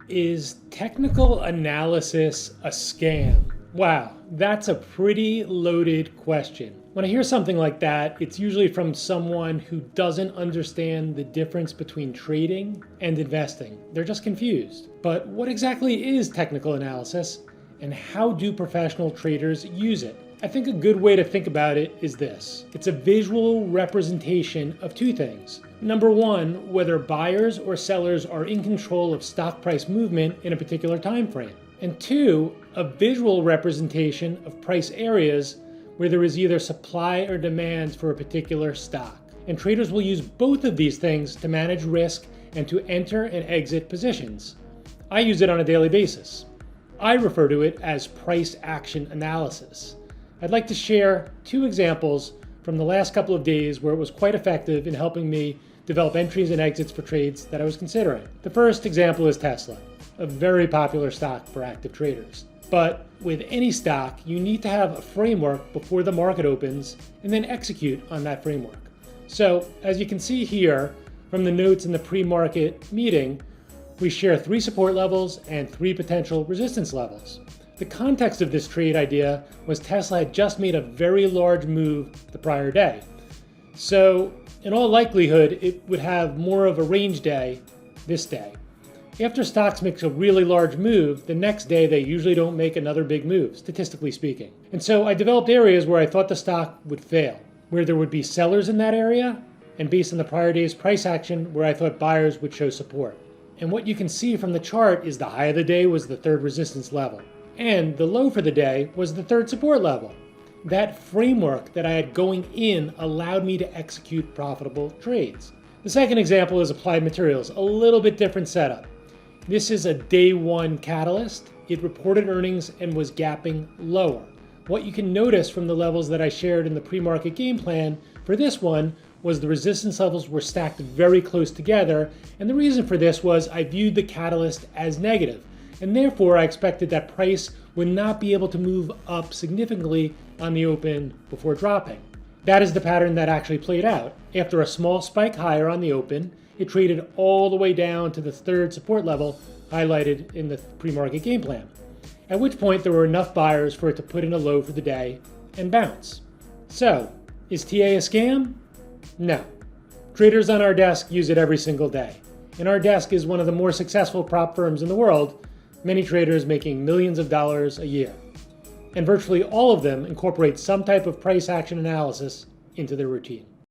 Is technical analysis a scam? Wow, that's a pretty loaded question. When I hear something like that, it's usually from someone who doesn't understand the difference between trading and investing. They're just confused. But what exactly is technical analysis, and how do professional traders use it? I think a good way to think about it is this. It's a visual representation of two things. Number one, whether buyers or sellers are in control of stock price movement in a particular time frame. And two, a visual representation of price areas where there is either supply or demand for a particular stock. And traders will use both of these things to manage risk and to enter and exit positions. I use it on a daily basis. I refer to it as price action analysis. I'd like to share two examples from the last couple of days where it was quite effective in helping me develop entries and exits for trades that I was considering. The first example is Tesla, a very popular stock for active traders. But with any stock, you need to have a framework before the market opens and then execute on that framework. So as you can see here from the notes in the pre-market meeting, we share 3 support levels and 3 potential resistance levels. The context of this trade idea was Tesla had just made a very large move the prior day. So in all likelihood, it would have more of a range day this day. After stocks make a really large move, the next day they usually don't make another big move, statistically speaking. And so I developed areas where I thought the stock would fail, where there would be sellers in that area, and based on the prior day's price action, where I thought buyers would show support. And what you can see from the chart is the high of the day was the 3rd resistance level, and the low for the day was the 3rd support level. That framework that I had going in allowed me to execute profitable trades. The second example is Applied Materials, a little bit different setup. This is a day 1 catalyst. It reported earnings and was gapping lower. What you can notice from the levels that I shared in the pre-market game plan for this one was the resistance levels were stacked very close together, and the reason for this was I viewed the catalyst as negative, and therefore I expected that price would not be able to move up significantly on the open before dropping. That is the pattern that actually played out. After a small spike higher on the open, it traded all the way down to the 3rd support level highlighted in the pre-market game plan, at which point there were enough buyers for it to put in a low for the day and bounce. So, is TA a scam? No. Traders on our desk use it every single day. And our desk is one of the more successful prop firms in the world, many traders making millions of dollars a year. And virtually all of them incorporate some type of price action analysis into their routine.